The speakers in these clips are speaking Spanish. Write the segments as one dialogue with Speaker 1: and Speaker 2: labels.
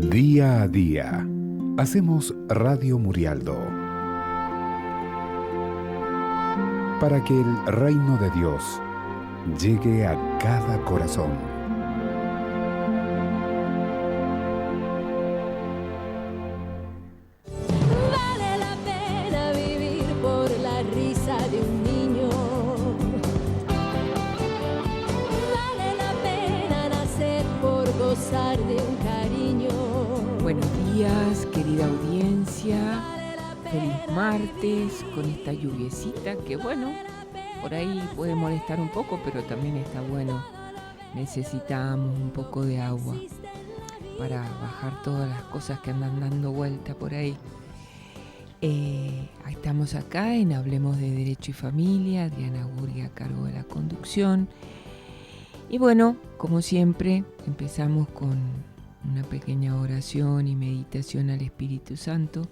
Speaker 1: Día a día, hacemos Radio Murialdo para que el reino de Dios llegue a cada corazón.
Speaker 2: Vale la pena vivir por la risa de un niño. Vale la pena nacer por gozar de un cariño.
Speaker 3: Buenos días, querida audiencia. Feliz martes con esta lluviecita que bueno, por ahí puede molestar un poco, pero también está bueno. Necesitamos un poco de agua para bajar todas las cosas que andan dando vuelta por ahí. Estamos acá en Hablemos de Derecho y Familia, Diana Gurria a cargo de la conducción. Y bueno, como siempre, empezamos con una pequeña oración y meditación al Espíritu Santo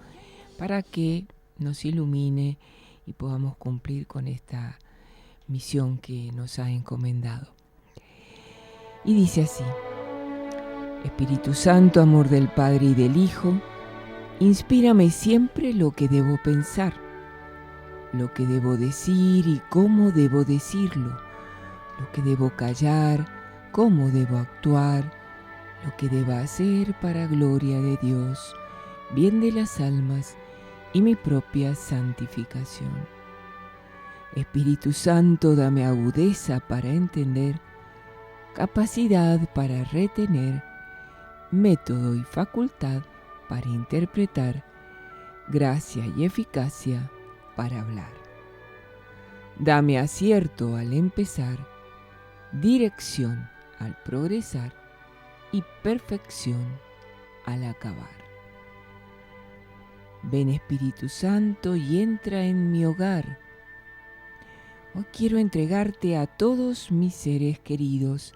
Speaker 3: para que nos ilumine y podamos cumplir con esta misión que nos ha encomendado. Y dice así: Espíritu Santo, amor del Padre y del Hijo, inspírame siempre lo que debo pensar, lo que debo decir y cómo debo decirlo, lo que debo callar, cómo debo actuar, lo que deba hacer para gloria de Dios, bien de las almas y mi propia santificación. Espíritu Santo, dame agudeza para entender, capacidad para retener, método y facultad para interpretar, gracia y eficacia para hablar. Dame acierto al empezar, dirección al progresar y perfección al acabar. Ven Espíritu Santo y entra en mi hogar. Hoy quiero entregarte a todos mis seres queridos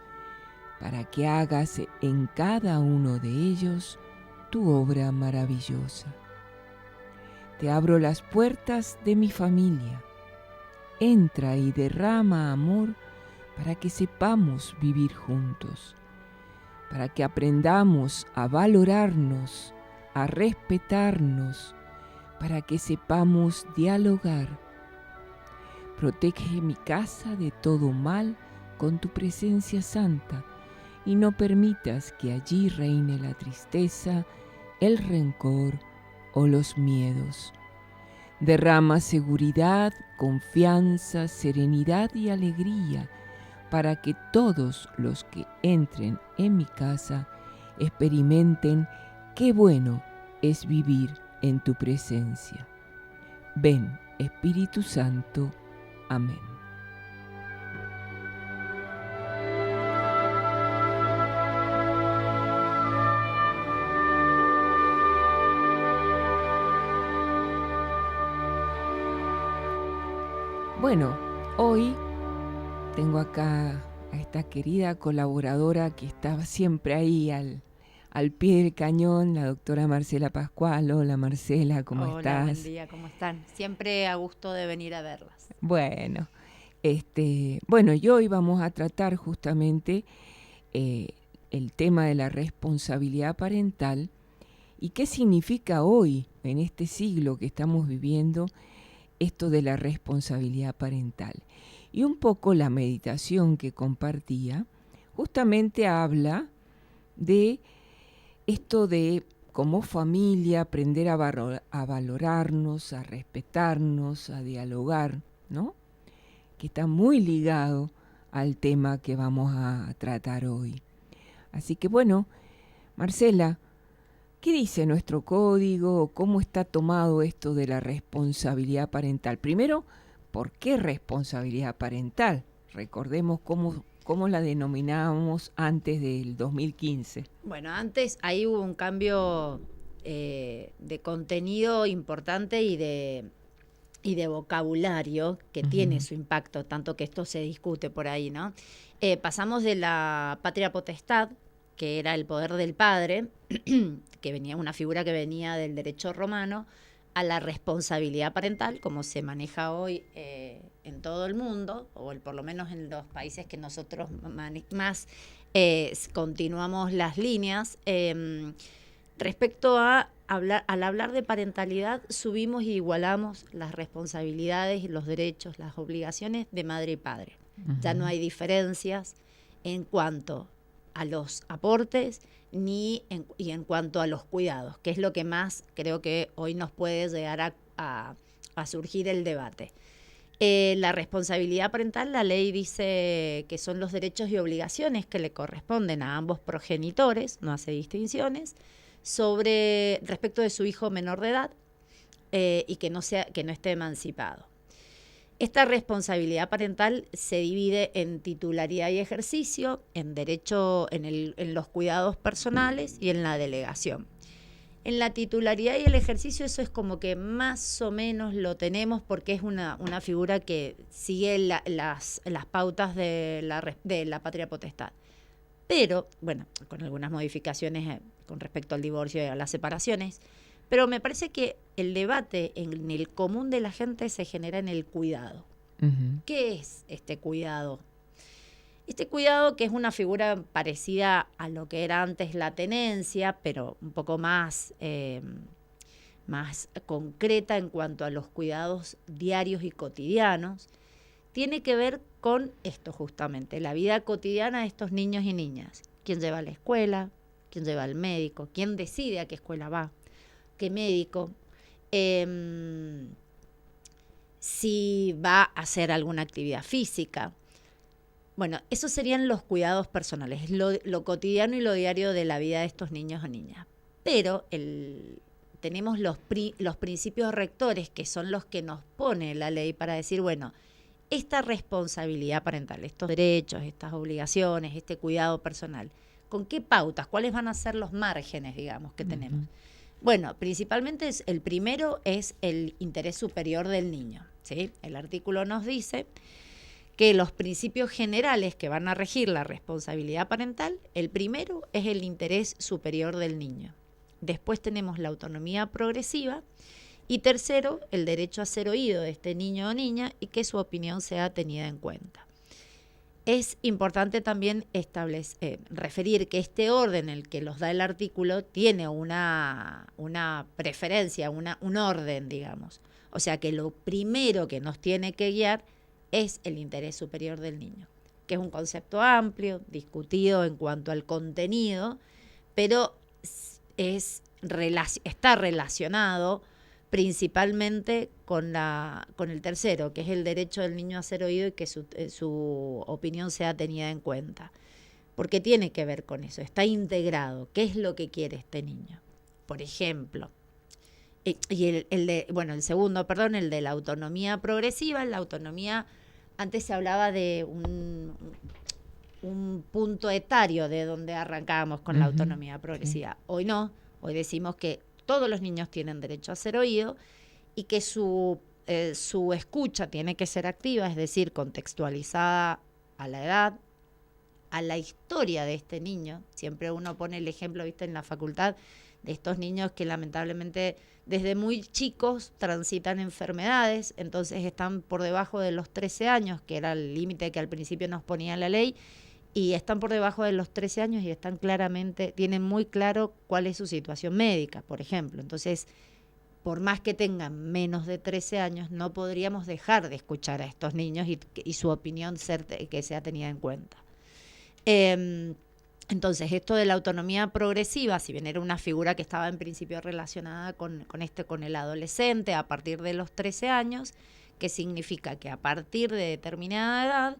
Speaker 3: para que hagas en cada uno de ellos tu obra maravillosa. Te abro las puertas de mi familia. Entra y derrama amor para que sepamos vivir juntos, para que aprendamos a valorarnos, a respetarnos, para que sepamos dialogar. Protege mi casa de todo mal con tu presencia santa y no permitas que allí reine la tristeza, el rencor o los miedos. Derrama seguridad, confianza, serenidad y alegría para que todos los que entren en mi casa experimenten qué bueno es vivir en tu presencia. Ven, Espíritu Santo. Amén. Bueno, hoy tengo acá a esta querida colaboradora que estaba siempre ahí al pie del cañón, la doctora Marcela Pascual. Hola Marcela, ¿cómo estás?
Speaker 4: Hola, buen día, ¿cómo están? Siempre a gusto de venir a verlas.
Speaker 3: Bueno, y hoy vamos a tratar justamente el tema de la responsabilidad parental y qué significa hoy, en este siglo que estamos viviendo, esto de la responsabilidad parental. Y un poco la meditación que compartía justamente habla de esto de como familia aprender a valorarnos, a respetarnos, a dialogar, ¿no? Que está muy ligado al tema que vamos a tratar hoy. Así que bueno, Marcela, ¿qué dice nuestro código? ¿Cómo está tomado esto de la responsabilidad parental? Primero, ¿por qué responsabilidad parental? Recordemos cómo la denominábamos antes del 2015.
Speaker 4: Bueno, antes ahí hubo un cambio de contenido importante y de vocabulario que tiene su impacto, tanto que esto se discute por ahí, ¿no? Pasamos de la patria potestad, que era el poder del padre, que venía una figura que venía del derecho romano, a la responsabilidad parental, como se maneja hoy en todo el mundo, o por lo menos en los países que nosotros más continuamos las líneas, Respecto al hablar de parentalidad, subimos y igualamos las responsabilidades, los derechos, las obligaciones de madre y padre. Ya no hay diferencias en cuanto a los aportes y en cuanto a los cuidados, que es lo que más creo que hoy nos puede llegar a surgir el debate. La responsabilidad parental, la ley dice que son los derechos y obligaciones que le corresponden a ambos progenitores, no hace distinciones, respecto de su hijo menor de edad y que no esté emancipado. Esta responsabilidad parental se divide en titularidad y ejercicio, en derecho en los cuidados personales y en la delegación. En la titularidad y el ejercicio eso es como que más o menos lo tenemos porque es una figura que sigue las pautas de la patria potestad. Pero, bueno, con algunas modificaciones con respecto al divorcio y a las separaciones, pero me parece que el debate en el común de la gente se genera en el cuidado. ¿Qué es este cuidado? Este cuidado, que es una figura parecida a lo que era antes la tenencia, pero un poco más concreta en cuanto a los cuidados diarios y cotidianos, tiene que ver con esto justamente, la vida cotidiana de estos niños y niñas. ¿Quién lleva a la escuela? ¿Quién lleva al médico? ¿Quién decide a qué escuela va? ¿Qué médico? Si va a hacer alguna actividad física. Bueno, esos serían los cuidados personales, lo cotidiano y lo diario de la vida de estos niños o niñas. Pero tenemos los principios rectores, que son los que nos pone la ley para decir, bueno, esta responsabilidad parental, estos derechos, estas obligaciones, este cuidado personal, ¿con qué pautas? ¿Cuáles van a ser los márgenes, digamos, que tenemos? Bueno, principalmente el primero es el interés superior del niño, ¿sí? El artículo nos dice que los principios generales que van a regir la responsabilidad parental, el primero es el interés superior del niño. Después tenemos la autonomía progresiva y tercero, el derecho a ser oído de este niño o niña y que su opinión sea tenida en cuenta. Es importante también referir que este orden, el que los da el artículo, tiene una preferencia, un orden, digamos. O sea que lo primero que nos tiene que guiar es el interés superior del niño, que es un concepto amplio, discutido en cuanto al contenido, pero está relacionado principalmente con el tercero, que es el derecho del niño a ser oído y que su opinión sea tenida en cuenta. Porque tiene que ver con eso, está integrado. ¿Qué es lo que quiere este niño? Por ejemplo, el segundo, el de la autonomía progresiva. La autonomía, antes se hablaba de un punto etario de donde arrancábamos con la autonomía progresiva. Hoy no, hoy decimos que todos los niños tienen derecho a ser oído y que su escucha tiene que ser activa, es decir, contextualizada a la edad, a la historia de este niño. Siempre uno pone el ejemplo, viste, en la facultad, de estos niños que lamentablemente desde muy chicos transitan enfermedades, entonces están por debajo de los 13 años, que era el límite que al principio nos ponía la ley, y están por debajo de los 13 años y tienen muy claro cuál es su situación médica, por ejemplo. Entonces, por más que tengan menos de 13 años, no podríamos dejar de escuchar a estos niños y su opinión que sea tenida en cuenta. Entonces, esto de la autonomía progresiva, si bien era una figura que estaba en principio relacionada con el adolescente a partir de los 13 años, que significa que a partir de determinada edad,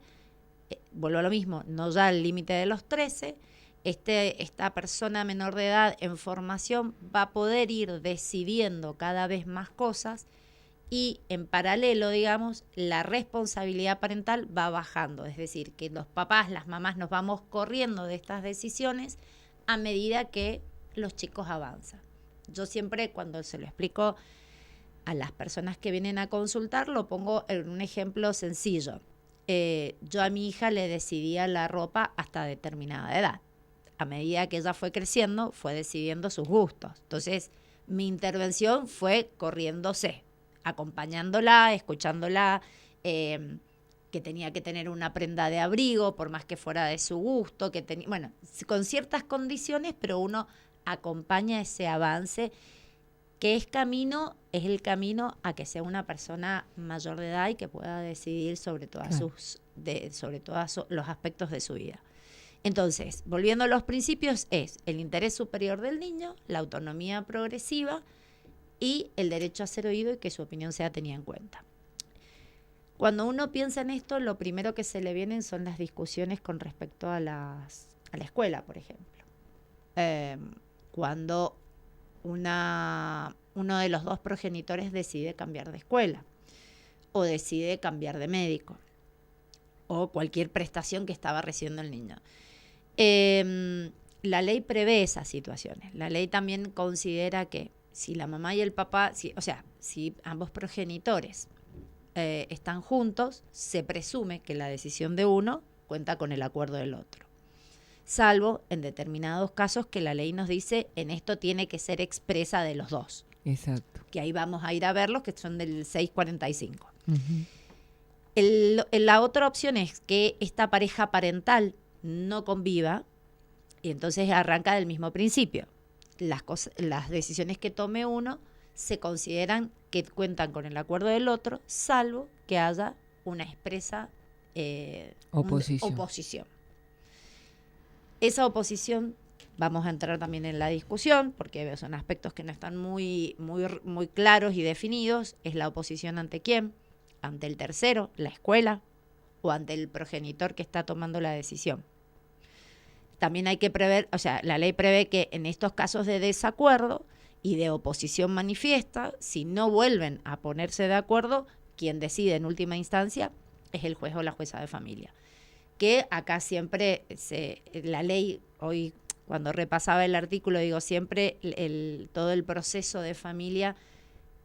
Speaker 4: vuelvo a lo mismo, no ya al límite de los 13, esta persona menor de edad en formación va a poder ir decidiendo cada vez más cosas y en paralelo, digamos, la responsabilidad parental va bajando. Es decir, que los papás, las mamás nos vamos corriendo de estas decisiones a medida que los chicos avanzan. Yo siempre cuando se lo explico a las personas que vienen a consultar, lo pongo en un ejemplo sencillo. Yo a mi hija le decidía la ropa hasta determinada edad. A medida que ella fue creciendo, fue decidiendo sus gustos. Entonces, mi intervención fue corriéndose, acompañándola, escuchándola, que tenía que tener una prenda de abrigo, por más que fuera de su gusto, con ciertas condiciones, pero uno acompaña ese avance, que es el camino a que sea una persona mayor de edad y que pueda decidir sobre todas los aspectos de su vida. Entonces, volviendo a los principios, es el interés superior del niño, la autonomía progresiva y el derecho a ser oído y que su opinión sea tenida en cuenta. Cuando uno piensa en esto, lo primero que se le vienen son las discusiones con respecto a la escuela, por ejemplo. Cuando uno de los dos progenitores decide cambiar de escuela o decide cambiar de médico o cualquier prestación que estaba recibiendo el niño. La ley prevé esas situaciones. La ley también considera que si la mamá y el papá, si ambos progenitores están juntos, se presume que la decisión de uno cuenta con el acuerdo del otro. Salvo en determinados casos que la ley nos dice en esto tiene que ser expresa de los dos.
Speaker 3: Exacto.
Speaker 4: Que ahí vamos a ir a verlos, que son del 645.
Speaker 3: Uh-huh.
Speaker 4: La otra opción es que esta pareja parental no conviva y entonces arranca del mismo principio. Las decisiones que tome uno se consideran que cuentan con el acuerdo del otro, salvo que haya una expresa oposición. Esa oposición, vamos a entrar también en la discusión, porque son aspectos que no están muy, muy, muy claros y definidos. Es la oposición ante quién, ante el tercero, la escuela, o ante el progenitor que está tomando la decisión. También hay que prever, la ley prevé que en estos casos de desacuerdo y de oposición manifiesta, si no vuelven a ponerse de acuerdo, quien decide en última instancia es el juez o la jueza de familia. Que acá siempre la ley, hoy cuando repasaba el artículo, digo, siempre todo el proceso de familia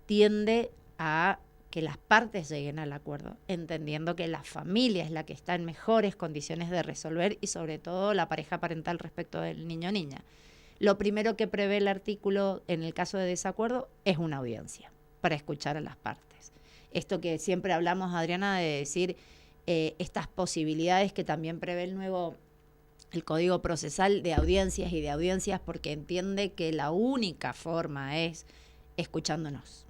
Speaker 4: tiende a que las partes lleguen al acuerdo, entendiendo que la familia es la que está en mejores condiciones de resolver y sobre todo la pareja parental respecto del niño o niña. Lo primero que prevé el artículo en el caso de desacuerdo es una audiencia para escuchar a las partes. Esto que siempre hablamos, Adriana, de decir estas posibilidades que también prevé el Código Procesal de audiencias y de audiencias, porque entiende que la única forma es escuchándonos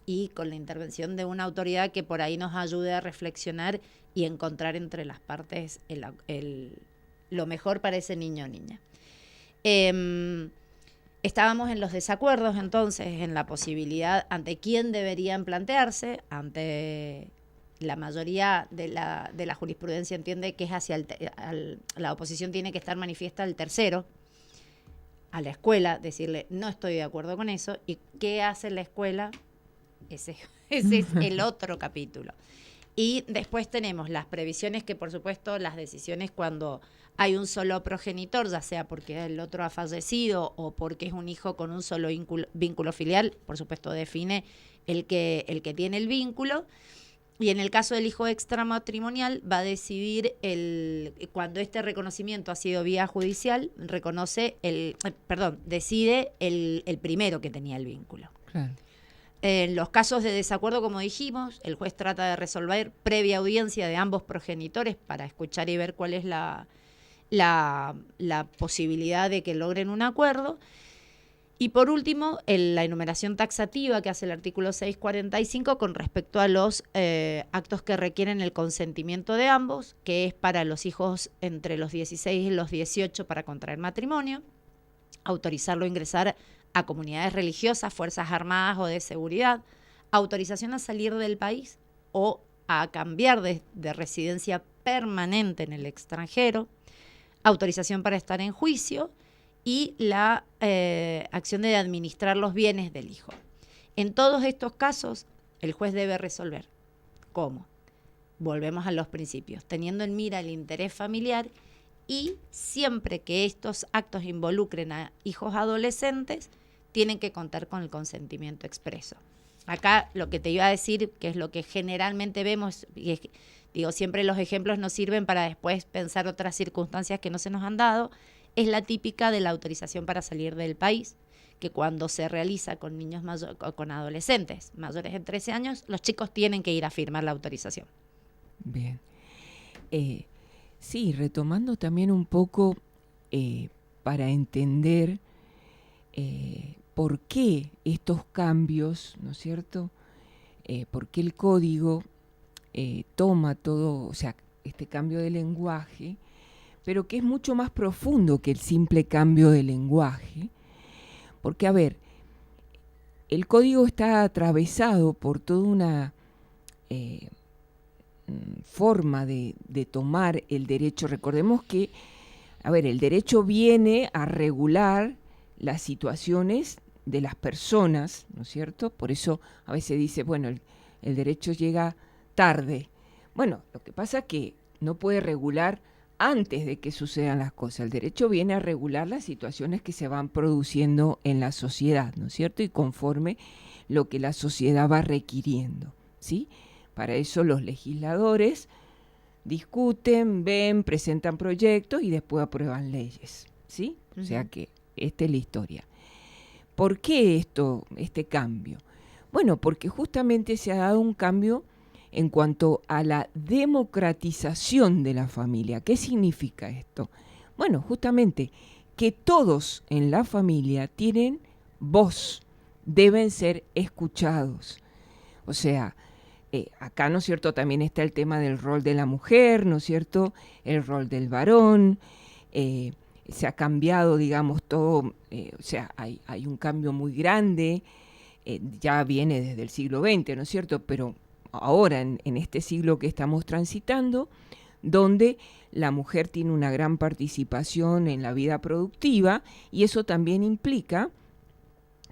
Speaker 4: y con la intervención de una autoridad que por ahí nos ayude a reflexionar y encontrar entre las partes lo mejor para ese niño o niña. Estábamos en los desacuerdos, entonces, en la posibilidad ante quién deberían plantearse. Ante la mayoría de la jurisprudencia entiende que es hacia la oposición tiene que estar manifiesta al tercero, a la escuela, decirle no estoy de acuerdo con eso. ¿Y qué hace la escuela? Ese es el otro capítulo. Y después tenemos las previsiones que, por supuesto, las decisiones cuando hay un solo progenitor, ya sea porque el otro ha fallecido o porque es un hijo con un solo vínculo filial, por supuesto define el que tiene el vínculo. Y en el caso del hijo extramatrimonial va a decidir cuando este reconocimiento ha sido vía judicial, decide el primero que tenía el vínculo.
Speaker 3: Claro.
Speaker 4: En los casos de desacuerdo, como dijimos, el juez trata de resolver previa audiencia de ambos progenitores para escuchar y ver cuál es la posibilidad de que logren un acuerdo. Y por último, la enumeración taxativa que hace el artículo 645 con respecto a los actos que requieren el consentimiento de ambos, que es para los hijos entre los 16 y los 18 para contraer matrimonio, autorizarlo a ingresar a comunidades religiosas, fuerzas armadas o de seguridad, autorización a salir del país o a cambiar de residencia permanente en el extranjero, autorización para estar en juicio y la acción de administrar los bienes del hijo. En todos estos casos, el juez debe resolver. ¿Cómo? Volvemos a los principios, teniendo en mira el interés familiar y siempre que estos actos involucren a hijos adolescentes, tienen que contar con el consentimiento expreso. Acá lo que te iba a decir, que es lo que generalmente vemos, y es, siempre los ejemplos nos sirven para después pensar otras circunstancias que no se nos han dado, es la típica de la autorización para salir del país, que cuando se realiza con niños con adolescentes mayores de 13 años, los chicos tienen que ir a firmar la autorización.
Speaker 3: Bien. Sí, retomando también un poco para entender por qué estos cambios, ¿no es cierto? Por qué el código toma todo, o sea, este cambio de lenguaje, pero que es mucho más profundo que el simple cambio de lenguaje. Porque, a ver, el código está atravesado por toda una forma de tomar el derecho. Recordemos que, a ver, el derecho viene a regular las situaciones de las personas, ¿no es cierto? Por eso a veces dice, bueno, el derecho llega tarde. Bueno, lo que pasa es que no puede regular antes de que sucedan las cosas. El derecho viene a regular las situaciones que se van produciendo en la sociedad, ¿no es cierto? Y conforme lo que la sociedad va requiriendo, ¿sí? Para eso los legisladores discuten, ven, presentan proyectos y después aprueban leyes, ¿sí? O sea que esta es la historia. ¿Por qué este cambio? Bueno, porque justamente se ha dado un cambio en cuanto a la democratización de la familia. ¿Qué significa esto? Bueno, justamente que todos en la familia tienen voz, deben ser escuchados. O sea, acá, ¿no es cierto?, también está el tema del rol de la mujer, ¿no es cierto?, el rol del varón, se ha cambiado, digamos, todo, o sea, hay un cambio muy grande, ya viene desde el siglo XX, ¿no es cierto?, pero ahora en este siglo que estamos transitando, donde la mujer tiene una gran participación en la vida productiva, y eso también implica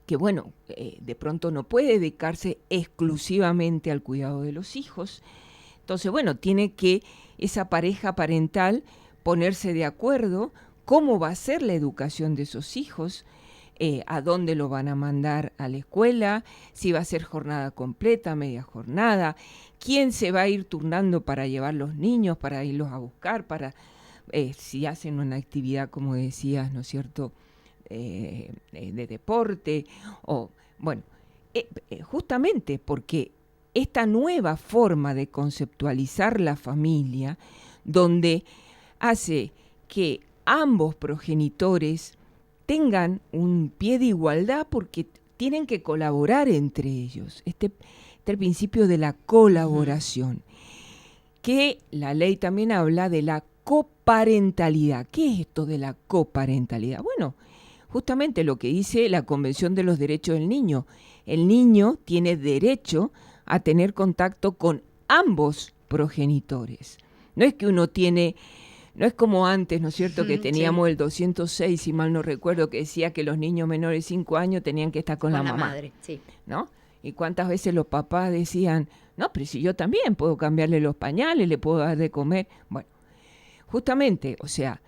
Speaker 3: que, bueno, de pronto no puede dedicarse exclusivamente al cuidado de los hijos. Entonces, bueno, tiene que esa pareja parental ponerse de acuerdo cómo va a ser la educación de esos hijos, a dónde lo van a mandar a la escuela, si va a ser jornada completa, media jornada, quién se va a ir turnando para llevar los niños, para irlos a buscar, para si hacen una actividad, como decías, ¿no es cierto?, de deporte, o bueno, justamente porque esta nueva forma de conceptualizar la familia, donde hace que ambos progenitores tengan un pie de igualdad porque tienen que colaborar entre ellos. Este el principio de la colaboración, que la ley también habla de la coparentalidad. ¿Qué es esto de la coparentalidad? Bueno, justamente lo que dice la Convención de los Derechos del Niño. El niño tiene derecho a tener contacto con ambos progenitores. No es que uno tiene, no es como antes, ¿no es cierto?, que teníamos el 206, si mal no recuerdo, que decía que los niños menores de 5 años tenían que estar con la mamá,
Speaker 4: madre, sí.
Speaker 3: ¿no? Y cuántas veces los papás decían, no, pero si yo también puedo cambiarle los pañales, le puedo dar de comer. Bueno, justamente, o sea,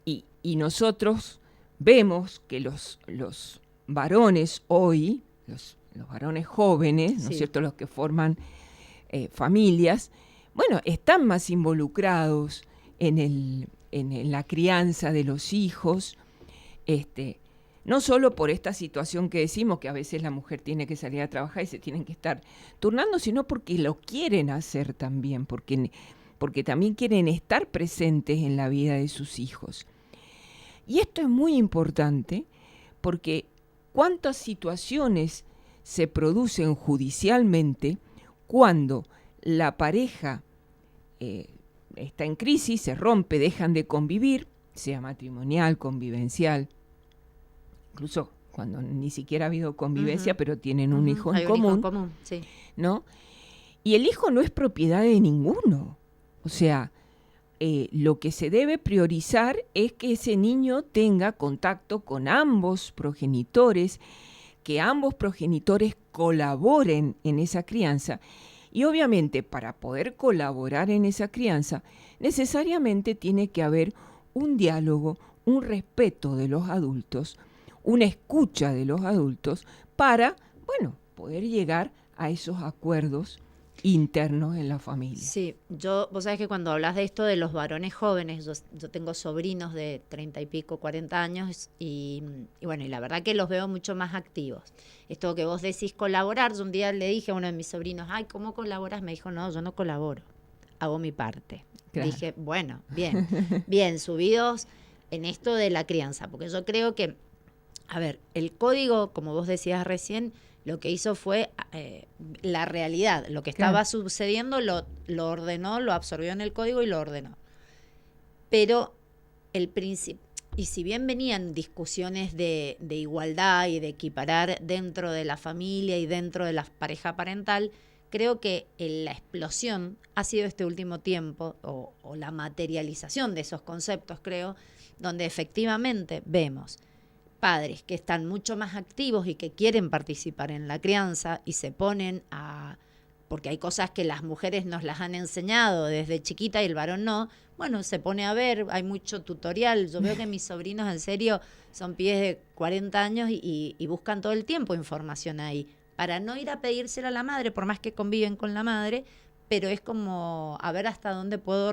Speaker 3: y nosotros vemos que los varones hoy, los varones jóvenes, ¿no es cierto?, los que forman familias, bueno, están más involucrados en la crianza de los hijos, no solo por esta situación que decimos, que a veces la mujer tiene que salir a trabajar y se tienen que estar turnando, sino porque lo quieren hacer también, porque también quieren estar presentes en la vida de sus hijos. Y esto es muy importante porque cuántas situaciones se producen judicialmente cuando la pareja está en crisis, se rompe, dejan de convivir, sea matrimonial, convivencial, incluso cuando ni siquiera ha habido convivencia, pero tienen un hijo en común,
Speaker 4: sí.
Speaker 3: ¿no? Y el hijo no es propiedad de ninguno. O sea, lo que se debe priorizar es que ese niño tenga contacto con ambos progenitores, que ambos progenitores colaboren en esa crianza. Y obviamente para poder colaborar en esa crianza, necesariamente tiene que haber un diálogo, un respeto de los adultos, una escucha de los adultos para, bueno, poder llegar a esos acuerdos internos en la familia.
Speaker 4: Sí, vos sabés que cuando hablas de esto de los varones jóvenes, yo tengo sobrinos de 30 y pico, 40 años y bueno, y la verdad que los veo mucho más activos. Esto que vos decís colaborar, yo un día le dije a uno de mis sobrinos, ay, ¿cómo colaboras? Me dijo, no, yo no colaboro, hago mi parte. Claro. Dije, bueno, bien, subidos en esto de la crianza, porque yo creo que, a ver, el código, como vos decías recién, lo que hizo fue la realidad, lo que estaba sucediendo lo ordenó, lo absorbió en el código y lo ordenó. Pero el principio, y si bien venían discusiones de igualdad y de equiparar dentro de la familia y dentro de la pareja parental, creo que la explosión ha sido este último tiempo, o la materialización de esos conceptos, creo, donde efectivamente vemos padres que están mucho más activos y que quieren participar en la crianza y se ponen porque hay cosas que las mujeres nos las han enseñado desde chiquita y el varón no, bueno, se pone a ver, hay mucho tutorial, yo veo que mis sobrinos en serio son pibes de 40 años y buscan todo el tiempo información ahí, para no ir a pedírsela a la madre, por más que conviven con la madre, pero es como a ver hasta dónde puedo,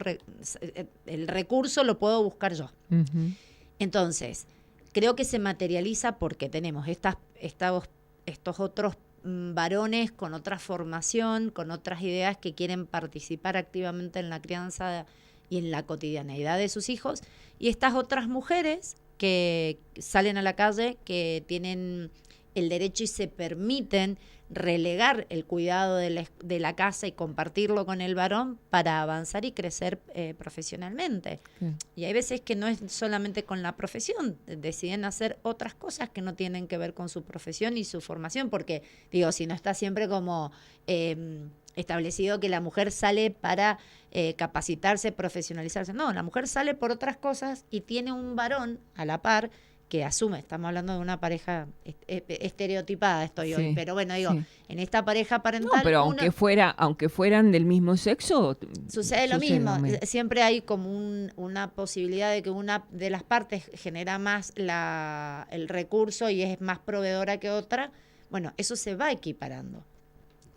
Speaker 4: el recurso lo puedo buscar yo.
Speaker 3: Ujú.
Speaker 4: Entonces, creo que se materializa porque tenemos estos otros varones con otra formación, con otras ideas que quieren participar activamente en la crianza y en la cotidianeidad de sus hijos, y estas otras mujeres que salen a la calle, que tienen el derecho y se permiten relegar el cuidado de la casa y compartirlo con el varón para avanzar y crecer profesionalmente.
Speaker 3: Sí.
Speaker 4: Y hay veces que no es solamente con la profesión, deciden hacer otras cosas que no tienen que ver con su profesión y su formación, porque, digo, si no está siempre como establecido que la mujer sale para capacitarse, profesionalizarse. No, la mujer sale por otras cosas y tiene un varón a la par que asume, estamos hablando de una pareja estereotipada hoy, pero bueno, digo,
Speaker 3: Sí.
Speaker 4: en esta pareja parental...
Speaker 3: No, pero aunque fueran del mismo sexo,
Speaker 4: sucede lo mismo. Siempre hay como una posibilidad de que una de las partes genera más el recurso y es más proveedora que otra. Bueno, eso se va equiparando.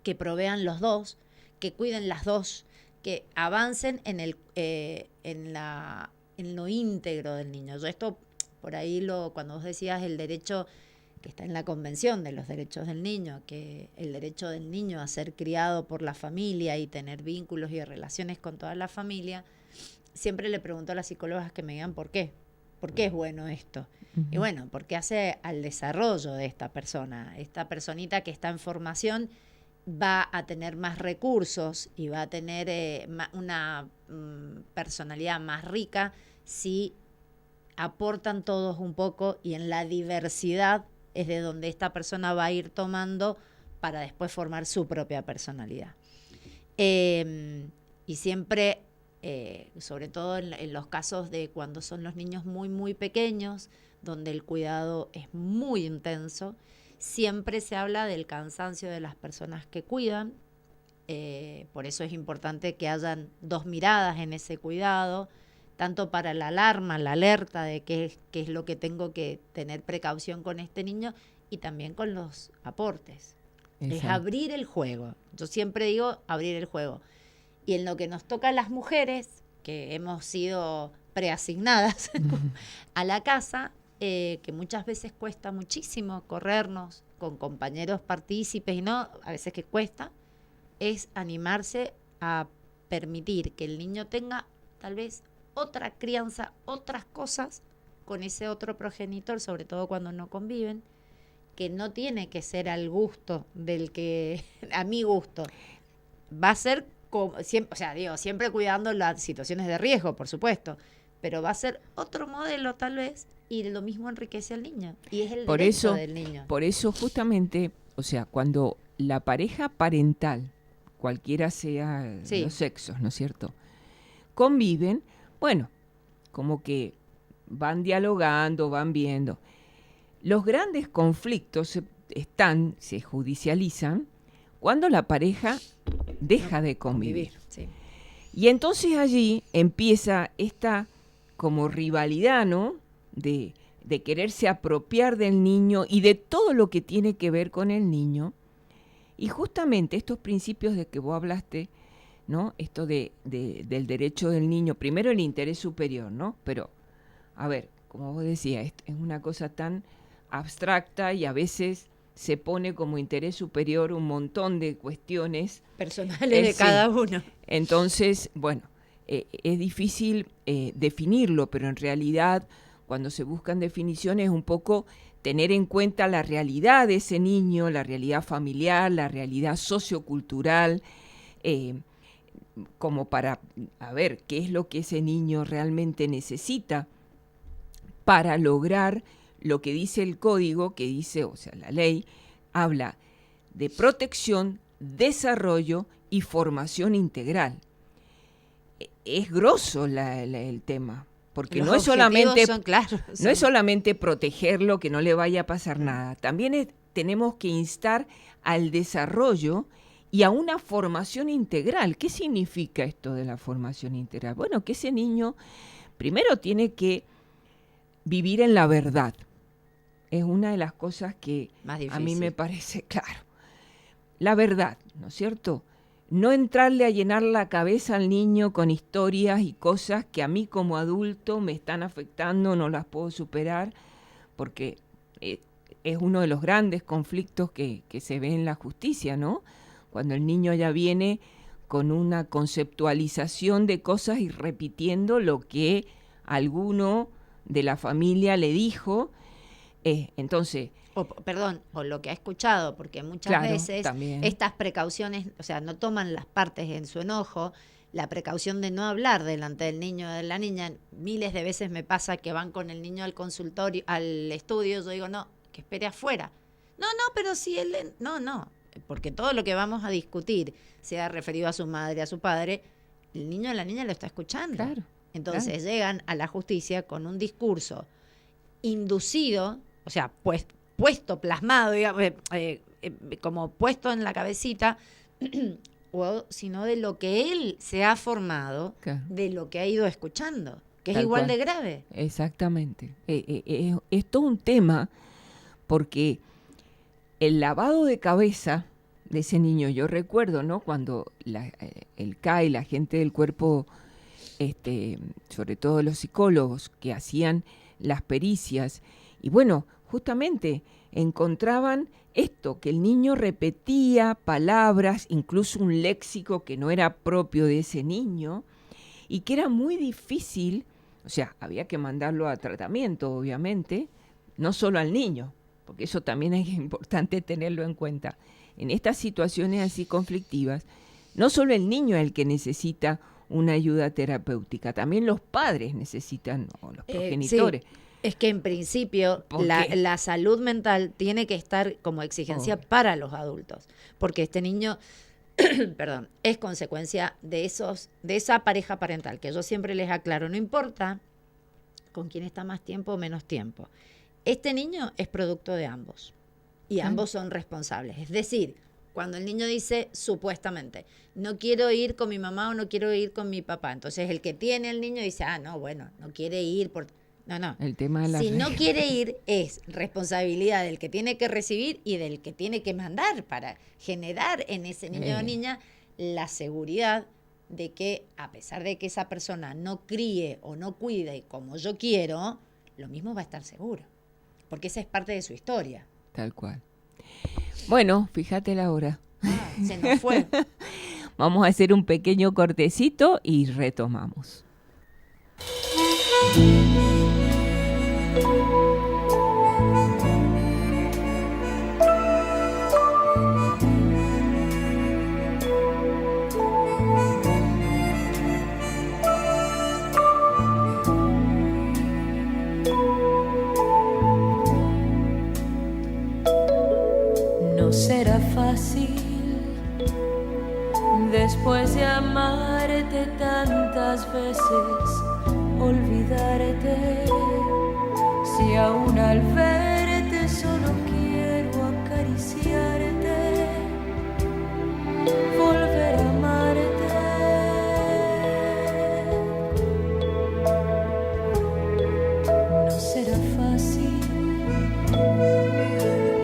Speaker 4: Que provean los dos, que cuiden las dos, que avancen en lo íntegro del niño. Yo esto... Por ahí cuando vos decías el derecho que está en la Convención de los Derechos del Niño, que el derecho del niño a ser criado por la familia y tener vínculos y relaciones con toda la familia, siempre le pregunto a las psicólogas que me digan por qué es bueno esto.
Speaker 3: Uh-huh.
Speaker 4: Y bueno, porque hace al desarrollo de esta persona. Esta personita que está en formación va a tener más recursos y va a tener una personalidad más rica si aportan todos un poco, y en la diversidad es de donde esta persona va a ir tomando para después formar su propia personalidad. Y siempre, sobre todo en los casos de cuando son los niños muy, muy pequeños, donde el cuidado es muy intenso, siempre se habla del cansancio de las personas que cuidan. Por eso es importante que hayan dos miradas en ese cuidado, tanto para la alarma, la alerta de qué es lo que tengo que tener precaución con este niño, y también con los aportes. Exacto. Es abrir el juego. Yo siempre digo abrir el juego. Y en lo que nos toca a las mujeres, que hemos sido preasignadas a la casa, que muchas veces cuesta muchísimo corrernos con compañeros partícipes, y no, a veces que cuesta, es animarse a permitir que el niño tenga tal vez otra crianza, otras cosas con ese otro progenitor, sobre todo cuando no conviven, que no tiene que ser al gusto del que, a mi gusto, va a ser como, siempre, o sea, digo, siempre cuidando las situaciones de riesgo, por supuesto, pero va a ser otro modelo tal vez, y lo mismo enriquece al niño, y es el derecho del niño.
Speaker 3: Por eso justamente, o sea, cuando la pareja parental, cualquiera sea los sexos, ¿no es cierto?, conviven, bueno, como que van dialogando, van viendo. Los grandes conflictos se judicializan cuando la pareja deja de convivir.
Speaker 4: Sí.
Speaker 3: Y entonces allí empieza esta como rivalidad, ¿no?, de quererse apropiar del niño y de todo lo que tiene que ver con el niño. Y justamente estos principios de que vos hablaste, ¿no?, esto del derecho del niño, primero el interés superior, ¿no? Pero, a ver, como vos decías, es una cosa tan abstracta y a veces se pone como interés superior un montón de cuestiones
Speaker 4: personales de cada uno.
Speaker 3: Entonces, bueno, es difícil definirlo, pero en realidad cuando se buscan definiciones, un poco tener en cuenta la realidad de ese niño, la realidad familiar, la realidad sociocultural, como para ver qué es lo que ese niño realmente necesita para lograr lo que dice el código, que dice, o sea, la ley, habla de protección, desarrollo y formación integral. Es grosso el tema, porque
Speaker 4: Los
Speaker 3: no es solamente
Speaker 4: son claros,
Speaker 3: no es solamente protegerlo, que no le vaya a pasar nada. También tenemos que instar al desarrollo y a una formación integral. ¿Qué significa esto de la formación integral? Bueno, que ese niño primero tiene que vivir en la verdad. Es una de las cosas que a mí me parece claro. La verdad, ¿no es cierto? No entrarle a llenar la cabeza al niño con historias y cosas que a mí como adulto me están afectando, no las puedo superar, porque es uno de los grandes conflictos que se ve en la justicia, ¿no? Cuando el niño ya viene con una conceptualización de cosas y repitiendo lo que alguno de la familia le dijo, entonces...
Speaker 4: O lo que ha escuchado, porque muchas veces
Speaker 3: también.
Speaker 4: Estas precauciones, o sea, no toman las partes en su enojo, la precaución de no hablar delante del niño o de la niña. Miles de veces me pasa que van con el niño al consultorio, al estudio, yo digo, no, que espere afuera. No, pero si él... No, porque todo lo que vamos a discutir, sea referido a su madre, a su padre, el niño o la niña lo está escuchando.
Speaker 3: Claro,
Speaker 4: Entonces llegan a la justicia con un discurso inducido, o sea, puesto, plasmado, digamos, como puesto en la cabecita, o sino de lo que él se ha formado,
Speaker 3: claro,
Speaker 4: de lo que ha ido escuchando, que
Speaker 3: Tal
Speaker 4: es igual
Speaker 3: cual.
Speaker 4: de grave.
Speaker 3: Exactamente. Es todo un tema, porque el lavado de cabeza de ese niño, yo recuerdo, ¿no? Cuando el CAI, la gente del cuerpo, sobre todo los psicólogos que hacían las pericias, y bueno, justamente encontraban esto, que el niño repetía palabras, incluso un léxico que no era propio de ese niño, y que era muy difícil, o sea, había que mandarlo a tratamiento, obviamente, no solo al niño, porque eso también es importante tenerlo en cuenta. En estas situaciones así conflictivas, no solo el niño es el que necesita una ayuda terapéutica, también los padres necesitan, o los progenitores.
Speaker 4: Sí. Es que en principio la salud mental tiene que estar como exigencia para los adultos, porque este niño, perdón, es consecuencia de esa pareja parental, que yo siempre les aclaro, no importa con quién está más tiempo o menos tiempo. Este niño es producto de ambos y ambos son responsables. Es decir, cuando el niño dice supuestamente, no quiero ir con mi mamá o no quiero ir con mi papá, entonces el que tiene el niño dice, no quiere ir por... No.
Speaker 3: El tema de
Speaker 4: si no quiere ir es responsabilidad del que tiene que recibir y del que tiene que mandar para generar en ese niño o niña la seguridad de que a pesar de que esa persona no críe o no cuide como yo quiero, lo mismo va a estar seguro, porque esa es parte de su historia.
Speaker 3: Tal cual. Bueno, fíjate la hora.
Speaker 4: Se nos fue.
Speaker 3: Vamos a hacer un pequeño cortecito y retomamos.
Speaker 2: No será fácil después de amarte tantas veces olvidarte, si aún al verte solo quiero acariciarte, volver a amarte. No será fácil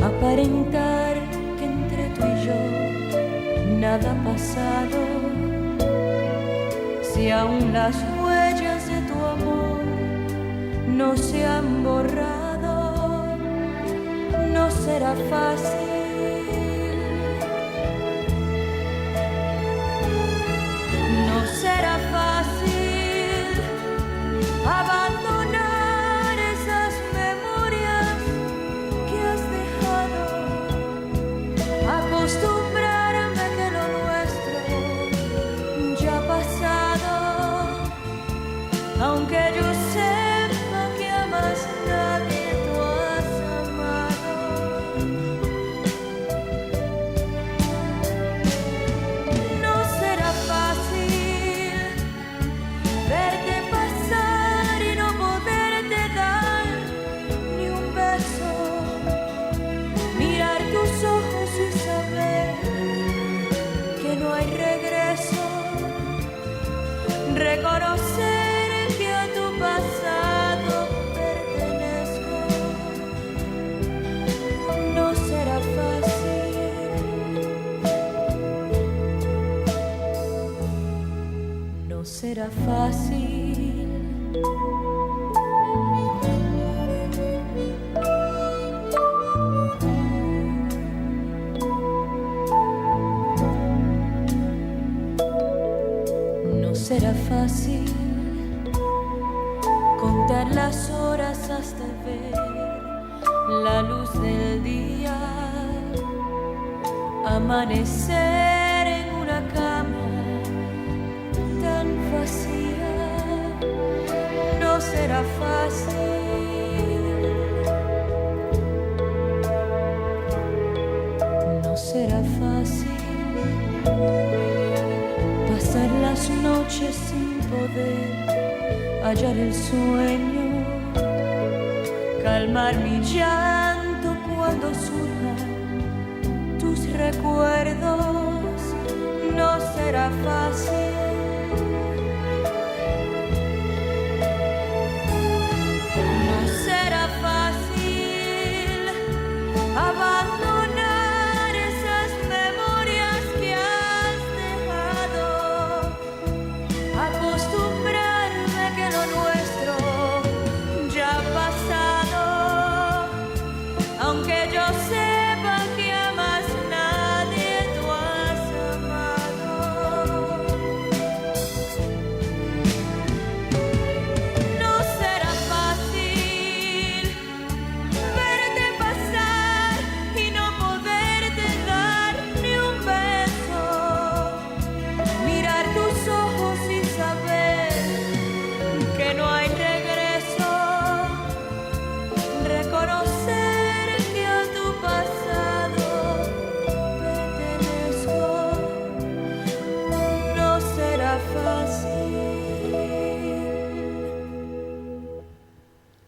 Speaker 2: aparentar que entre tú y yo nada ha pasado, si aún las huellas de tu amor no se han borrado. No será fácil abandonar ese fácil. No será fácil contar las horas hasta ver la luz del día, amanecer en una cama tan vacía. No será fácil, no será fácil pasar las noches sin poder hallar el sueño, calmar mi llanto cuando surjan tus recuerdos. No será fácil, no será fácil abandonar esas memorias que has dejado, acostumbrarme que lo nuestro ya ha pasado, aunque yo sepa que a más nadie tú has amado. No será fácil verte pasar y no poderte dar ni un beso, mirar tus ojos y saber que no hay regreso, reconocer que a tu pasado pertenezco. No será fácil,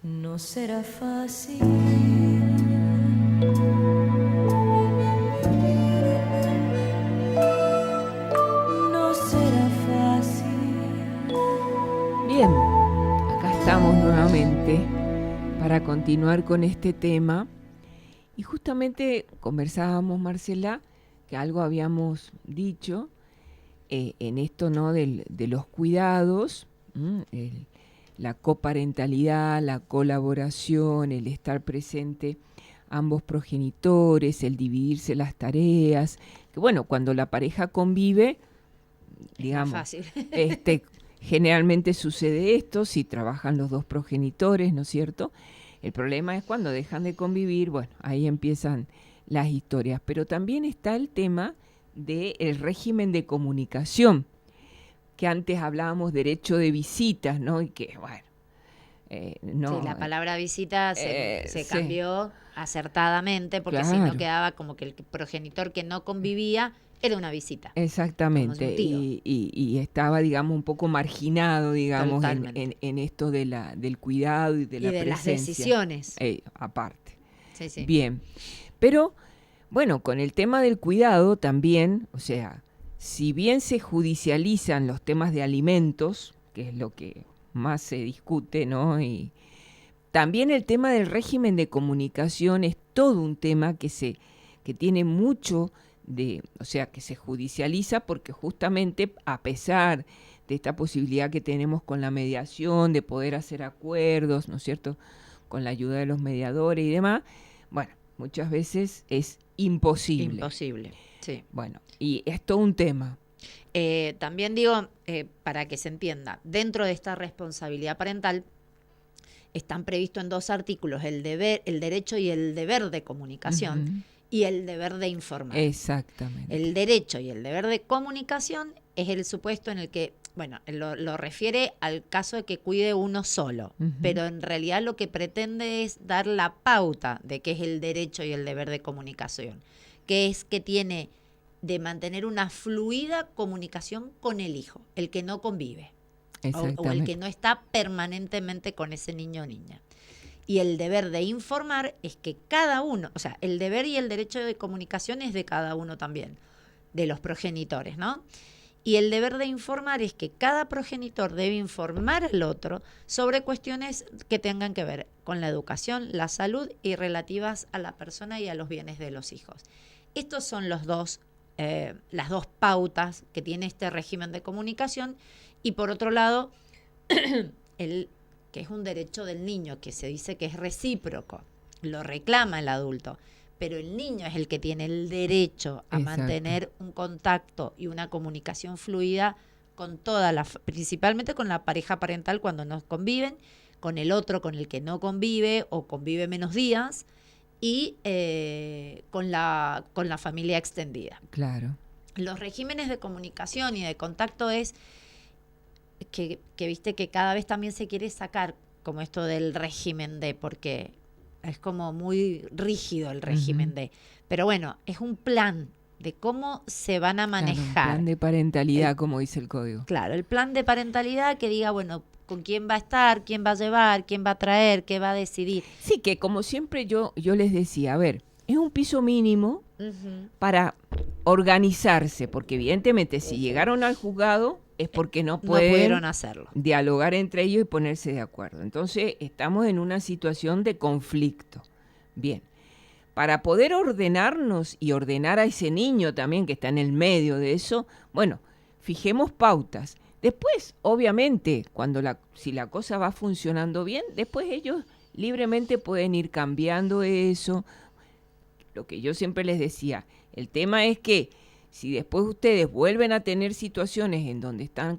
Speaker 2: no será fácil. No será fácil.
Speaker 3: Bien, acá estamos nuevamente para continuar con este tema. Y justamente conversábamos, Marcela, que algo habíamos dicho en esto, ¿no? De los cuidados, la coparentalidad, la colaboración, el estar presente ambos progenitores, el dividirse las tareas, que bueno, cuando la pareja convive, digamos,
Speaker 4: Fácil.
Speaker 3: Generalmente sucede esto si trabajan los dos progenitores, ¿no es cierto? El problema es cuando dejan de convivir, bueno, ahí empiezan las historias. Pero también está el tema del régimen de comunicación, que antes hablábamos derecho de visitas, ¿no? Y que, bueno, no.
Speaker 4: Sí, la palabra visita se
Speaker 3: sí.
Speaker 4: cambió acertadamente, porque si
Speaker 3: Claro.
Speaker 4: no quedaba como que el progenitor que no convivía era una visita.
Speaker 3: Exactamente,
Speaker 4: Como un tío.
Speaker 3: y estaba, digamos, un poco marginado, digamos,
Speaker 4: Totalmente.
Speaker 3: en esto del cuidado y de
Speaker 4: Y
Speaker 3: la
Speaker 4: de las
Speaker 3: presencia.
Speaker 4: decisiones.
Speaker 3: Aparte.
Speaker 4: Sí, sí.
Speaker 3: Bien, pero bueno, con el tema del cuidado también, o sea, si bien se judicializan los temas de alimentos, que es lo que más se discute, ¿no? Y también el tema del régimen de comunicación es todo un tema que tiene mucho o sea, que se judicializa porque justamente a pesar de esta posibilidad que tenemos con la mediación, de poder hacer acuerdos, ¿no es cierto?, con la ayuda de los mediadores y demás, bueno, muchas veces es imposible.
Speaker 4: Imposible, sí.
Speaker 3: Bueno, y es todo un tema.
Speaker 4: También digo, para que se entienda, dentro de esta responsabilidad parental están previstos en 2 artículos el derecho y el deber de comunicación.
Speaker 3: Ujú.
Speaker 4: Y el deber de informar.
Speaker 3: Exactamente.
Speaker 4: El derecho y el deber de comunicación es el supuesto en el que, bueno, lo refiere al caso de que cuide uno solo,
Speaker 3: Ujú.
Speaker 4: pero en realidad lo que pretende es dar la pauta de qué es el derecho y el deber de comunicación, que es que tiene de mantener una fluida comunicación con el hijo, el que no convive, o el que no está permanentemente con ese niño o niña. Y el deber de informar es que cada uno, o sea, el deber y el derecho de comunicación es de cada uno también, de los progenitores, ¿no? Y el deber de informar es que cada progenitor debe informar al otro sobre cuestiones que tengan que ver con la educación, la salud y relativas a la persona y a los bienes de los hijos. Estos son las 2 pautas que tiene este régimen de comunicación. Y por otro lado, que es un derecho del niño, que se dice que es recíproco, lo reclama el adulto, pero el niño es el que tiene el derecho a mantener un contacto y una comunicación fluida con principalmente con la pareja parental cuando no conviven, con el otro con el que no convive o convive menos días, y con la familia extendida.
Speaker 3: Claro.
Speaker 4: Los regímenes de comunicación y de contacto es que viste que cada vez también se quiere sacar como esto del régimen D, porque es como muy rígido el régimen D. Pero bueno, es un plan de cómo se van a manejar.
Speaker 3: Claro, un plan de parentalidad, como dice el código.
Speaker 4: Claro, el plan de parentalidad que diga, bueno, con quién va a estar, quién va a llevar, quién va a traer, qué va a decidir.
Speaker 3: Sí, que como siempre yo les decía, a ver, es un piso mínimo para organizarse, porque evidentemente si llegaron al juzgado es porque no
Speaker 4: pudieron hacerlo,
Speaker 3: dialogar entre ellos y ponerse de acuerdo. Entonces estamos en una situación de conflicto. Bien, para poder ordenarnos y ordenar a ese niño también que está en el medio de eso, bueno, fijemos pautas. Después, obviamente, si la cosa va funcionando bien, después ellos libremente pueden ir cambiando eso. Lo que yo siempre les decía, el tema es que si después ustedes vuelven a tener situaciones en donde están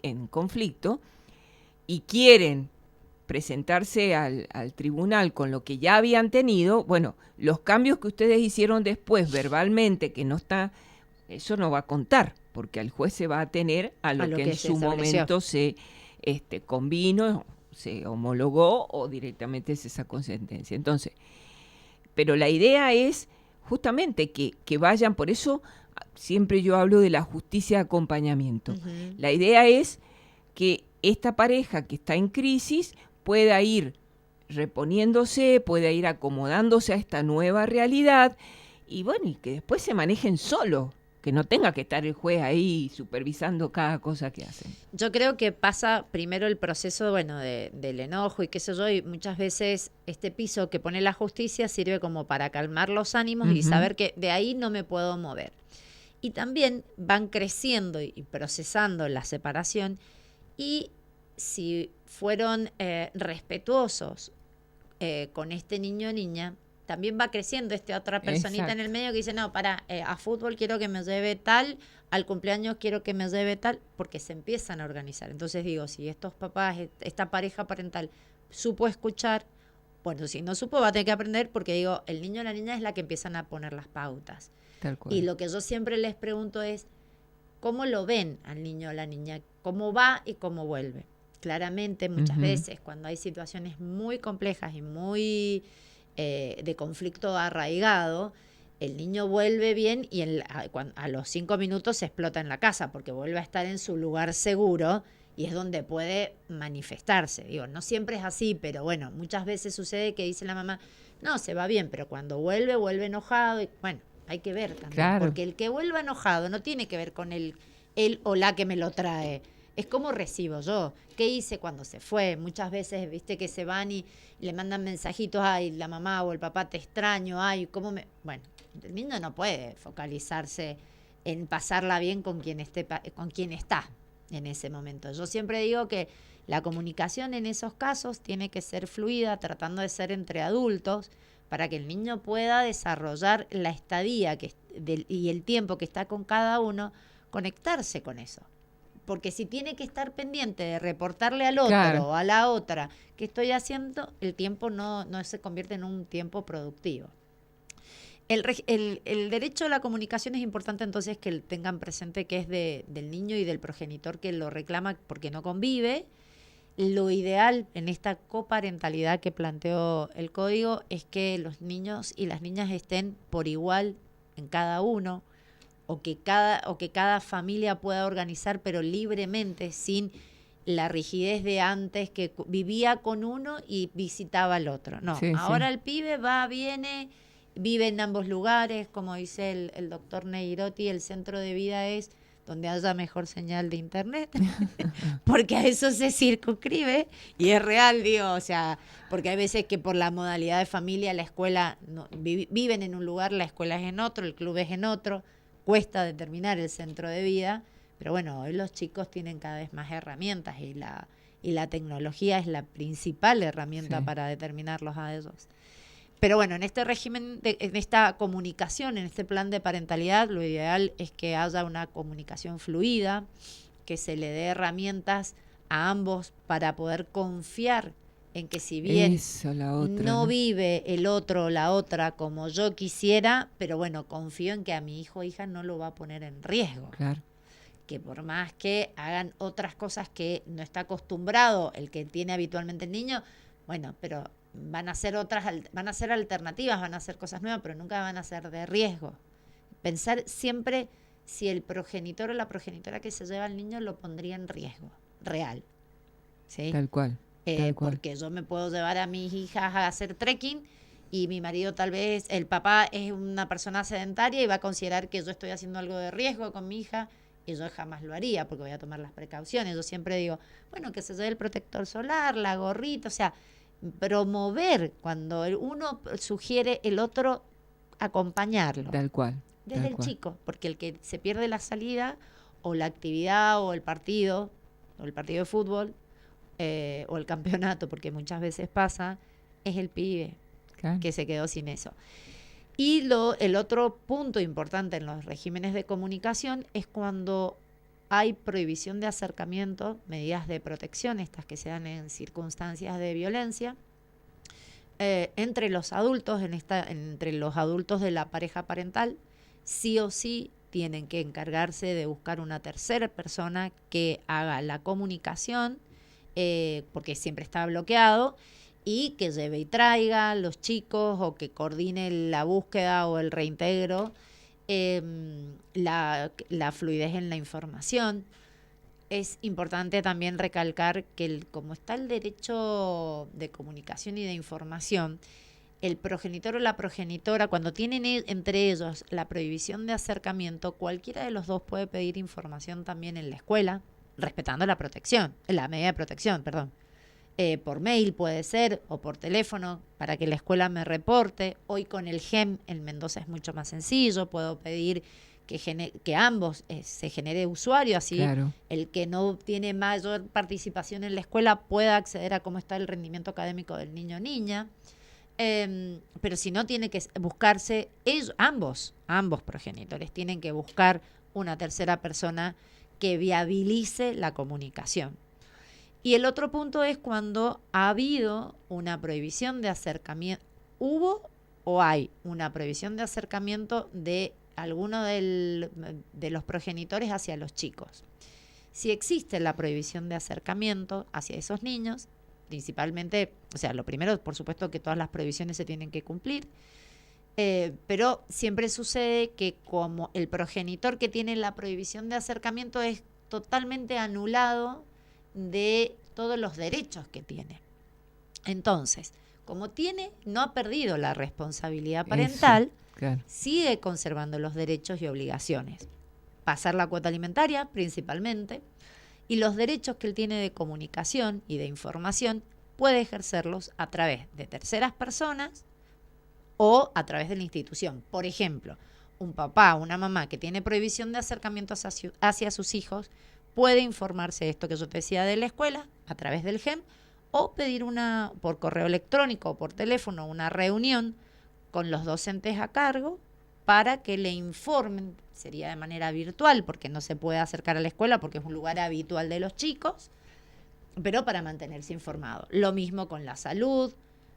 Speaker 3: en conflicto y quieren presentarse al tribunal con lo que ya habían tenido, bueno, los cambios que ustedes hicieron después verbalmente, que no está, eso no va a contar, porque el juez se va a atener a lo que en su momento se convino, se homologó o directamente se sacó sentencia. Entonces, pero la idea es justamente que vayan, por eso siempre yo hablo de la justicia de acompañamiento. La idea es que esta pareja que está en crisis pueda ir reponiéndose, pueda ir acomodándose a esta nueva realidad y bueno, y que después se manejen solos, que no tenga que estar el juez ahí supervisando cada cosa que hacen.
Speaker 4: Yo creo que pasa primero el proceso, bueno, del enojo y qué sé yo, y muchas veces este piso que pone la justicia sirve como para calmar los ánimos y saber que de ahí no me puedo mover. Y también van creciendo y procesando la separación, y si fueron respetuosos con este niño o niña, también va creciendo otra personita en el medio que dice, no, a fútbol quiero que me lleve tal, al cumpleaños quiero que me lleve tal, porque se empiezan a organizar. Entonces digo, si estos papás, esta pareja parental supo escuchar, bueno, si no supo va a tener que aprender, porque digo, el niño o la niña es la que empiezan a poner las pautas.
Speaker 3: Tal cual.
Speaker 4: Y lo que yo siempre les pregunto es, ¿cómo lo ven al niño o la niña? ¿Cómo va y cómo vuelve? Claramente, muchas veces, cuando hay situaciones muy complejas y muy de conflicto arraigado, el niño vuelve bien y a los 5 minutos se explota en la casa, porque vuelve a estar en su lugar seguro y es donde puede manifestarse. Digo, no siempre es así, pero bueno, muchas veces sucede que dice la mamá, no, se va bien, pero cuando vuelve enojado. Y bueno, hay que ver también, claro, porque el que vuelva enojado no tiene que ver con él o la que me lo trae. Es como recibo yo. ¿Qué hice cuando se fue? Muchas veces, viste, que se van y le mandan mensajitos, ay, la mamá o el papá te extraño, ay, ¿cómo me...? Bueno, el niño no puede focalizarse en pasarla bien con quien está en ese momento. Yo siempre digo que la comunicación en esos casos tiene que ser fluida, tratando de ser entre adultos, para que el niño pueda desarrollar la estadía y el tiempo que está con cada uno, conectarse con eso. Porque si tiene que estar pendiente de reportarle al otro, claro, o a la otra que estoy haciendo, el tiempo no se convierte en un tiempo productivo. El derecho a la comunicación es importante entonces que tengan presente que es del niño y del progenitor que lo reclama porque no convive. Lo ideal en esta coparentalidad que planteó el código es que los niños y las niñas estén por igual en cada uno, o que cada familia pueda organizar, pero libremente, sin la rigidez de antes, que vivía con uno y visitaba al otro. No, sí, ahora sí. El pibe va, viene, vive en ambos lugares, como dice el doctor Neirotti, el centro de vida es donde haya mejor señal de internet, porque a eso se circunscribe, y es real, digo, o sea, porque hay veces que por la modalidad de familia, la escuela, viven en un lugar, la escuela es en otro, el club es en otro, cuesta determinar el centro de vida, pero bueno, hoy los chicos tienen cada vez más herramientas y la tecnología es la principal herramienta para determinarlos a ellos. Pero bueno, en este régimen, en esta comunicación, en este plan de parentalidad, lo ideal es que haya una comunicación fluida, que se le dé herramientas a ambos para poder confiar en que si bien no vive el otro o la otra como yo quisiera, pero bueno, confío en que a mi hijo o hija no lo va a poner en riesgo.
Speaker 3: Claro.
Speaker 4: Que por más que hagan otras cosas que no está acostumbrado el que tiene habitualmente el niño, bueno, pero van a ser alternativas, van a ser cosas nuevas, pero nunca van a ser de riesgo. Pensar siempre si el progenitor o la progenitora que se lleva al niño lo pondría en riesgo, real. ¿Sí?
Speaker 3: Tal cual.
Speaker 4: Porque yo me puedo llevar a mis hijas a hacer trekking y mi marido tal vez, el papá es una persona sedentaria y va a considerar que yo estoy haciendo algo de riesgo con mi hija y yo jamás lo haría porque voy a tomar las precauciones. Yo siempre digo, bueno, que se lleve el protector solar, la gorrita, o sea, promover cuando uno sugiere, el otro acompañarlo.
Speaker 3: Tal cual.
Speaker 4: Desde el chico, porque el que se pierde la salida o la actividad o el partido de fútbol, o el campeonato, porque muchas veces pasa, es el pibe que se quedó sin eso. Y el otro punto importante en los regímenes de comunicación es cuando hay prohibición de acercamiento, medidas de protección, estas que se dan en circunstancias de violencia, entre los adultos, entre los adultos de la pareja parental, sí o sí tienen que encargarse de buscar una tercera persona que haga la comunicación, porque siempre está bloqueado, y que lleve y traiga a los chicos o que coordine la búsqueda o el reintegro, la fluidez en la información. Es importante también recalcar que como está el derecho de comunicación y de información, el progenitor o la progenitora, cuando tienen entre ellos la prohibición de acercamiento, cualquiera de los dos puede pedir información también en la escuela, respetando la medida de protección, perdón. Por mail puede ser, o por teléfono, para que la escuela me reporte. Hoy con el GEM en Mendoza es mucho más sencillo, puedo pedir que ambos se genere usuario, así el que no tiene mayor participación en la escuela pueda acceder a cómo está el rendimiento académico del niño o niña. Pero si no, tiene que buscarse, ambos progenitores tienen que buscar una tercera persona que viabilice la comunicación. Y el otro punto es cuando ha habido una prohibición de acercamiento, hubo o hay una prohibición de acercamiento de alguno de los progenitores hacia los chicos. Si existe la prohibición de acercamiento hacia esos niños, principalmente, o sea, lo primero, por supuesto, que todas las prohibiciones se tienen que cumplir, pero siempre sucede que como el progenitor que tiene la prohibición de acercamiento es totalmente anulado de todos los derechos que tiene. Entonces, como no ha perdido la responsabilidad parental, sigue conservando los derechos y obligaciones. Pasar la cuota alimentaria, principalmente, y los derechos que él tiene de comunicación y de información puede ejercerlos a través de terceras personas o a través de la institución. Por ejemplo, un papá o una mamá que tiene prohibición de acercamiento hacia sus hijos puede informarse de esto que yo te decía de la escuela a través del GEM o pedir por correo electrónico o por teléfono una reunión con los docentes a cargo para que le informen. Sería de manera virtual porque no se puede acercar a la escuela porque es un lugar habitual de los chicos, pero para mantenerse informado. Lo mismo con la salud,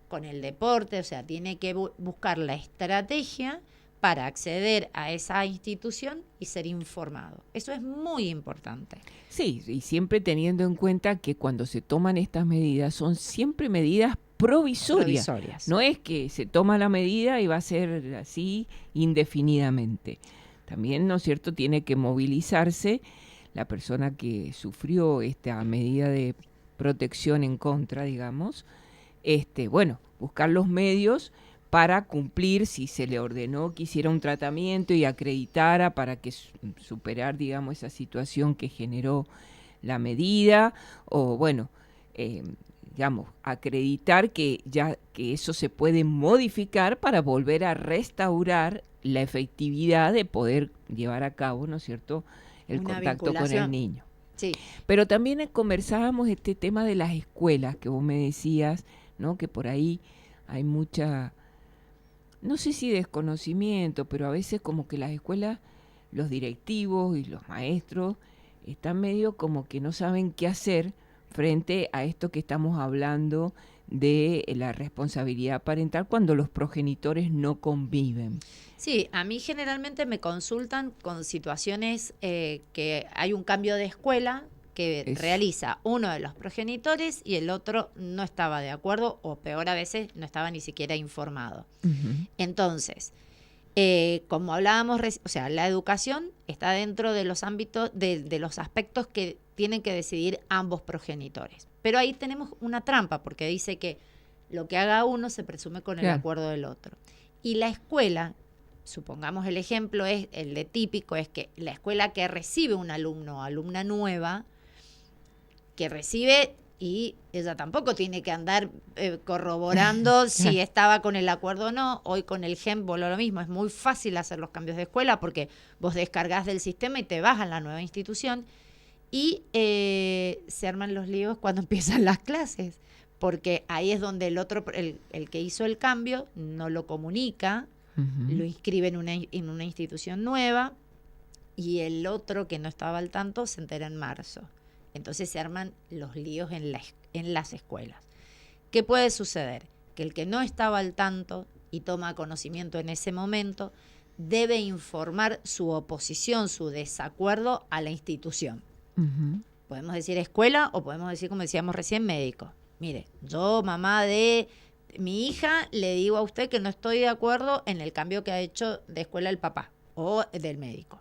Speaker 4: con el deporte, o sea, tiene que buscar la estrategia para acceder a esa institución y ser informado. Eso es muy importante.
Speaker 3: Sí, y siempre teniendo en cuenta que cuando se toman estas medidas son siempre medidas provisorias. No es que se toma la medida y va a ser así indefinidamente. También, ¿no es cierto?, tiene que movilizarse la persona que sufrió esta medida de protección en contra, digamos, buscar los medios para cumplir, si se le ordenó que hiciera un tratamiento y acreditara para que superar, digamos, esa situación que generó la medida, o acreditar que eso se puede modificar para volver a restaurar la efectividad de poder llevar a cabo, ¿no es cierto?, el contacto con el niño.
Speaker 4: Sí.
Speaker 3: Pero también conversábamos este tema de las escuelas, que vos me decías, ¿no? Que por ahí hay mucha, no sé si desconocimiento, pero a veces como que las escuelas, los directivos y los maestros están medio como que no saben qué hacer frente a esto que estamos hablando de la responsabilidad parental cuando los progenitores no conviven.
Speaker 4: Sí, a mí generalmente me consultan con situaciones que hay un cambio de escuela que realiza uno de los progenitores y el otro no estaba de acuerdo o peor a veces no estaba ni siquiera informado.
Speaker 3: Uh-huh.
Speaker 4: Entonces, como hablábamos, o sea, la educación está dentro de los ámbitos, de los aspectos que tienen que decidir ambos progenitores. Pero ahí tenemos una trampa porque dice que lo que haga uno se presume con el acuerdo del otro. Y la escuela, supongamos el ejemplo, es el de típico, es que la escuela que recibe un alumno o alumna nueva, que recibe y ella tampoco tiene que andar corroborando si estaba con el acuerdo o no. Hoy con el GEM lo mismo, es muy fácil hacer los cambios de escuela porque vos descargás del sistema y te vas a la nueva institución y se arman los líos cuando empiezan las clases, porque ahí es donde el otro, el que hizo el cambio, no lo comunica, uh-huh, lo inscribe en una institución nueva y el otro que no estaba al tanto se entera en marzo. Entonces se arman los líos en las escuelas. ¿Qué puede suceder? Que el que no estaba al tanto y toma conocimiento en ese momento debe informar su oposición, su desacuerdo a la institución. Uh-huh. Podemos decir escuela o podemos decir, como decíamos recién, médico. Mire, yo, mamá de mi hija, le digo a usted que no estoy de acuerdo en el cambio que ha hecho de escuela el papá o del médico.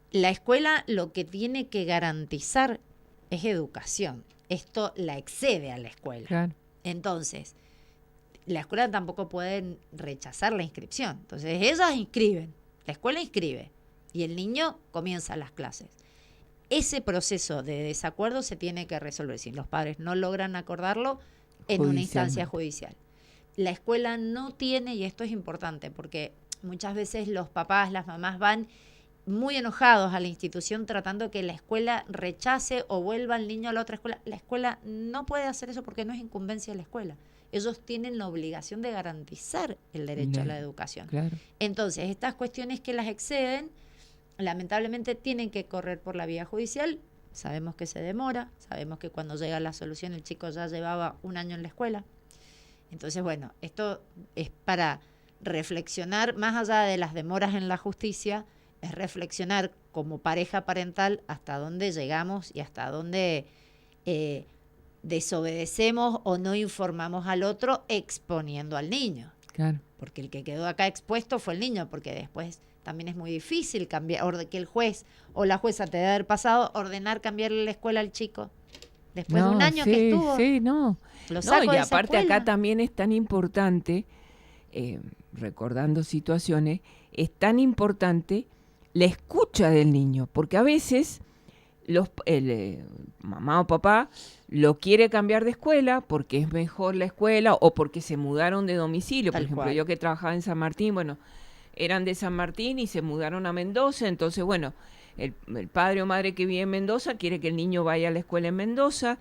Speaker 4: La escuela lo que tiene que garantizar es educación. Esto la excede a la escuela. Claro. Entonces, la escuela tampoco puede rechazar la inscripción. Entonces, ellas inscriben, la escuela inscribe y el niño comienza las clases. Ese proceso de desacuerdo se tiene que resolver. Si los padres no logran acordarlo, en una instancia judicial. La escuela no tiene, y esto es importante, porque muchas veces los papás, las mamás van muy enojados a la institución tratando que la escuela rechace o vuelva al niño a la otra escuela. La escuela no puede hacer eso porque no es incumbencia de la escuela. Ellos tienen la obligación de garantizar el derecho a la educación. Claro. Entonces, estas cuestiones que las exceden, lamentablemente tienen que correr por la vía judicial. Sabemos que se demora, sabemos que cuando llega la solución el chico ya llevaba 1 año en la escuela. Entonces, bueno, esto es para reflexionar, más allá de las demoras en la justicia, es reflexionar como pareja parental hasta dónde llegamos y hasta dónde desobedecemos o no informamos al otro exponiendo al niño. Claro. Porque el que quedó acá expuesto fue el niño, porque después también es muy difícil cambiar, que el juez o la jueza te debe haber pasado, ordenar cambiarle la escuela al chico. Después de 1 año que estuvo.
Speaker 3: Sí, no.
Speaker 4: Lo saco
Speaker 3: no, y
Speaker 4: de
Speaker 3: aparte
Speaker 4: esa
Speaker 3: acá también es tan importante, recordando situaciones, es tan importante la escucha del niño, porque a veces mamá o papá lo quiere cambiar de escuela porque es mejor la escuela o porque se mudaron de domicilio. Por ejemplo, yo que trabajaba en San Martín, bueno, eran de San Martín y se mudaron a Mendoza, entonces, bueno, el padre o madre que vive en Mendoza quiere que el niño vaya a la escuela en Mendoza,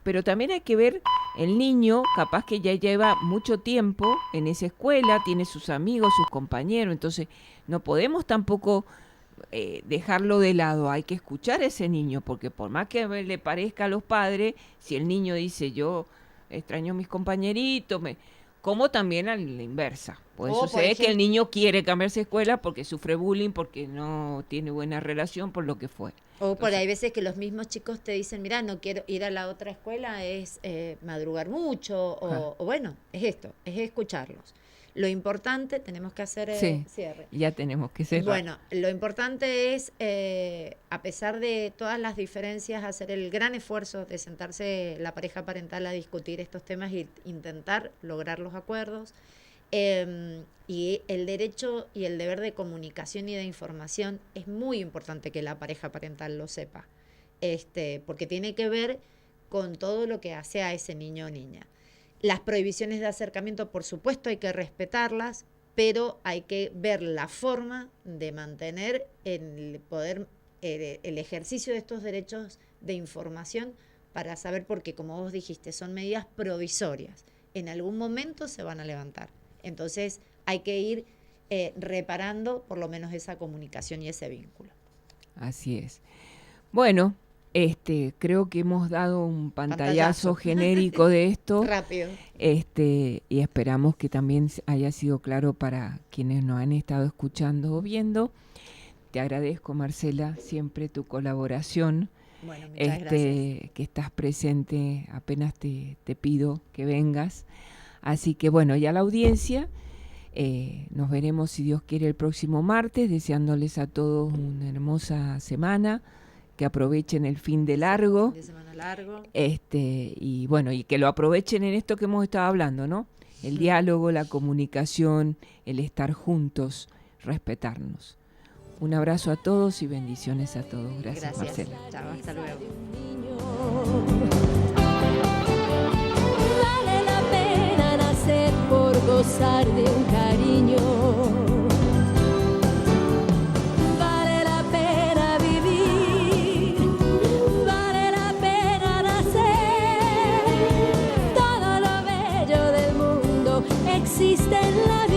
Speaker 3: pero también hay que ver el niño, capaz que ya lleva mucho tiempo en esa escuela, tiene sus amigos, sus compañeros, entonces no podemos tampoco dejarlo de lado, hay que escuchar a ese niño, porque por más que le parezca a los padres, si el niño dice yo extraño a mis compañeritos, como también a la inversa. Puede suceder que el niño quiere cambiarse de escuela porque sufre bullying, porque no tiene buena relación, por lo que fue.
Speaker 4: O por ahí veces que los mismos chicos te dicen, mira, no quiero ir a la otra escuela, es madrugar mucho, o bueno, es esto, es escucharlos. Lo importante, tenemos que hacer cierre.
Speaker 3: Ya tenemos que cerrar.
Speaker 4: Bueno, lo importante es, a pesar de todas las diferencias, hacer el gran esfuerzo de sentarse la pareja parental a discutir estos temas e intentar lograr los acuerdos. Y el derecho y el deber de comunicación y de información es muy importante que la pareja parental lo sepa, porque tiene que ver con todo lo que hace a ese niño o niña. Las prohibiciones de acercamiento, por supuesto, hay que respetarlas, pero hay que ver la forma de mantener el poder el ejercicio de estos derechos de información para saber, porque como vos dijiste, son medidas provisorias. En algún momento se van a levantar. Entonces hay que ir reparando por lo menos esa comunicación y ese vínculo.
Speaker 3: Así es. Bueno, creo que hemos dado un pantallazo genérico de esto.
Speaker 4: Rápido.
Speaker 3: Y esperamos que también haya sido claro para quienes nos han estado escuchando o viendo. Te agradezco, Marcela, siempre tu colaboración.
Speaker 4: Bueno, muchas gracias.
Speaker 3: Que estás presente, apenas te pido que vengas. Así que bueno, ya la audiencia, nos veremos si Dios quiere el próximo martes, deseándoles a todos una hermosa semana, que aprovechen el fin de largo.
Speaker 4: Fin de semana largo.
Speaker 3: Y bueno, y que lo aprovechen en esto que hemos estado hablando, ¿no? El diálogo, la comunicación, el estar juntos, respetarnos. Un abrazo a todos y bendiciones a todos. Gracias. Marcela.
Speaker 4: Chao, hasta luego.
Speaker 2: Vale la pena nacer por gozar de un cariño. Vale la pena vivir. Vale la pena nacer. Todo lo bello del mundo existe en la vida.